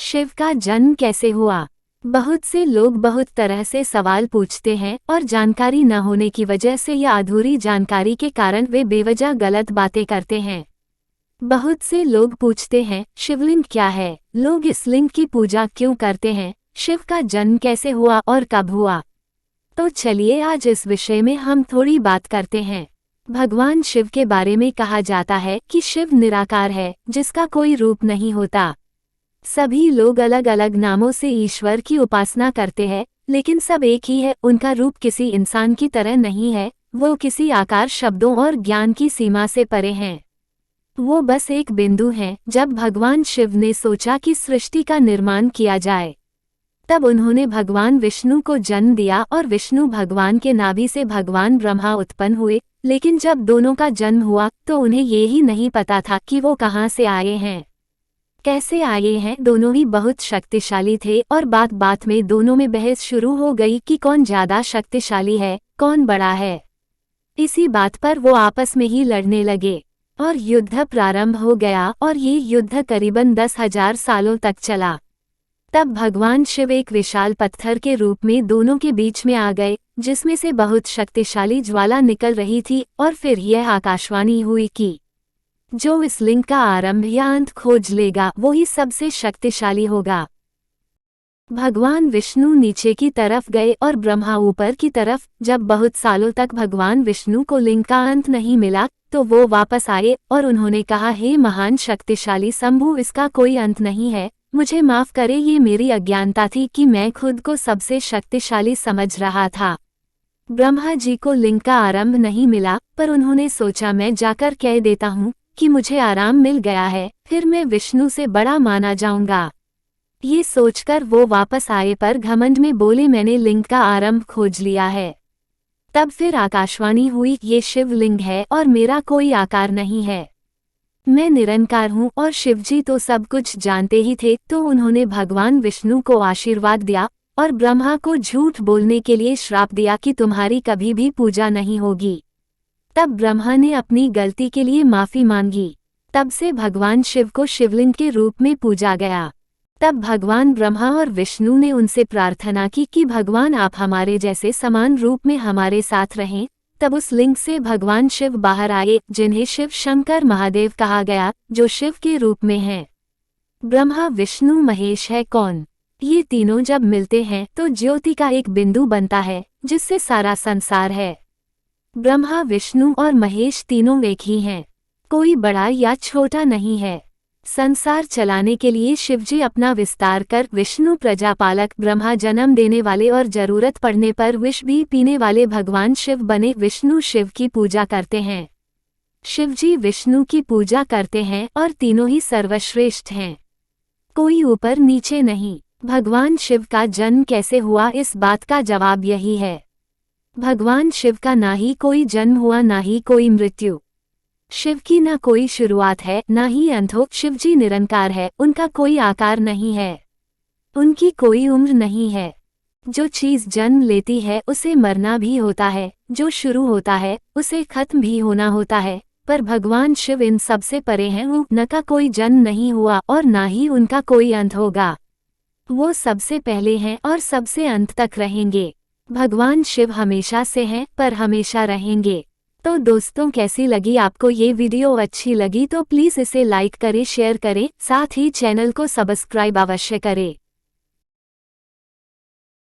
शिव का जन्म कैसे हुआ? बहुत से लोग बहुत तरह से सवाल पूछते हैं और जानकारी न होने की वजह से या अधूरी जानकारी के कारण वे बेवजह गलत बातें करते हैं। बहुत से लोग पूछते हैं शिवलिंग क्या है, लोग इस लिंग की पूजा क्यों करते हैं, शिव का जन्म कैसे हुआ और कब हुआ। तो चलिए आज इस विषय में हम थोड़ी बात करते हैं। भगवान शिव के बारे में कहा जाता है कि शिव निराकार है, जिसका कोई रूप नहीं होता। सभी लोग अलग अलग नामों से ईश्वर की उपासना करते हैं, लेकिन सब एक ही है। उनका रूप किसी इंसान की तरह नहीं है, वो किसी आकार, शब्दों और ज्ञान की सीमा से परे हैं। वो बस एक बिंदु हैं। जब भगवान शिव ने सोचा कि सृष्टि का निर्माण किया जाए, तब उन्होंने भगवान विष्णु को जन्म दिया और विष्णु भगवान के नाभि से भगवान ब्रह्मा उत्पन्न हुए। लेकिन जब दोनों का जन्म हुआ तो उन्हें ये ही नहीं पता था कि वो कहाँ से आए हैं, कैसे आए हैं। दोनों ही बहुत शक्तिशाली थे और बात बात में दोनों में बहस शुरू हो गई कि कौन ज्यादा शक्तिशाली है, कौन बड़ा है। इसी बात पर वो आपस में ही लड़ने लगे और युद्ध प्रारंभ हो गया और ये युद्ध करीबन 10,000 सालों तक चला। तब भगवान शिव एक विशाल पत्थर के रूप में दोनों के बीच में आ गए, जिसमें से बहुत शक्तिशाली ज्वाला निकल रही थी। और फिर यह आकाशवाणी हुई कि जो इस लिंग का आरंभ या अंत खोज लेगा वो ही सबसे शक्तिशाली होगा। भगवान विष्णु नीचे की तरफ गए और ब्रह्मा ऊपर की तरफ। जब बहुत सालों तक भगवान विष्णु को लिंग का अंत नहीं मिला तो वो वापस आए और उन्होंने कहा, हे महान शक्तिशाली शंभु, इसका कोई अंत नहीं है, मुझे माफ करे, ये मेरी अज्ञानता थी कि मैं खुद को सबसे शक्तिशाली समझ रहा था। ब्रह्मा जी को लिंग का आरंभ नहीं मिला, पर उन्होंने सोचा मैं जाकर कह देता हूँ कि मुझे आराम मिल गया है, फिर मैं विष्णु से बड़ा माना जाऊंगा। ये सोचकर वो वापस आए पर घमंड में बोले, मैंने लिंग का आरंभ खोज लिया है। तब फिर आकाशवाणी हुई, ये शिवलिंग है और मेरा कोई आकार नहीं है, मैं निरंकार हूँ। और शिवजी तो सब कुछ जानते ही थे, तो उन्होंने भगवान विष्णु को आशीर्वाद दिया और ब्रह्मा को झूठ बोलने के लिए श्राप दिया कि तुम्हारी कभी भी पूजा नहीं होगी। तब ब्रह्मा ने अपनी गलती के लिए माफी मांगी। तब से भगवान शिव को शिवलिंग के रूप में पूजा गया। तब भगवान ब्रह्मा और विष्णु ने उनसे प्रार्थना की कि भगवान आप हमारे जैसे समान रूप में हमारे साथ रहें। तब उस लिंग से भगवान शिव बाहर आए, जिन्हें शिव शंकर महादेव कहा गया, जो शिव के रूप में हैं। ब्रह्मा, विष्णु, महेश है कौन? ये तीनों जब मिलते हैं तो ज्योति का एक बिंदु बनता है, जिससे सारा संसार है। ब्रह्मा, विष्णु और महेश तीनों एक ही हैं, कोई बड़ा या छोटा नहीं है। संसार चलाने के लिए शिवजी अपना विस्तार कर विष्णु प्रजापालक, ब्रह्मा जन्म देने वाले और जरूरत पड़ने पर विष भी पीने वाले भगवान शिव बने। विष्णु शिव की पूजा करते हैं, शिवजी विष्णु की पूजा करते हैं और तीनों ही सर्वश्रेष्ठ हैं, कोई ऊपर नीचे नहीं। भगवान शिव का जन्म कैसे हुआ, इस बात का जवाब यही है। भगवान शिव का ना ही कोई जन्म हुआ, ना ही कोई मृत्यु। शिव की ना कोई शुरुआत है, ना ही अंत हो। शिवजी निरंकार है, उनका कोई आकार नहीं है, उनकी कोई उम्र नहीं है। जो चीज जन्म लेती है उसे मरना भी होता है, जो शुरू होता है उसे खत्म भी होना होता है। पर भगवान शिव इन सब से परे हैं, उनका कोई जन्म नहीं हुआ और ना ही उनका कोई अंत होगा। वो सबसे पहले हैं और सबसे अंत तक रहेंगे। भगवान शिव हमेशा से हैं पर हमेशा रहेंगे। तो दोस्तों, कैसी लगी आपको ये वीडियो? अच्छी लगी तो प्लीज़ इसे लाइक करें, शेयर करें, साथ ही चैनल को सब्सक्राइब अवश्य करें।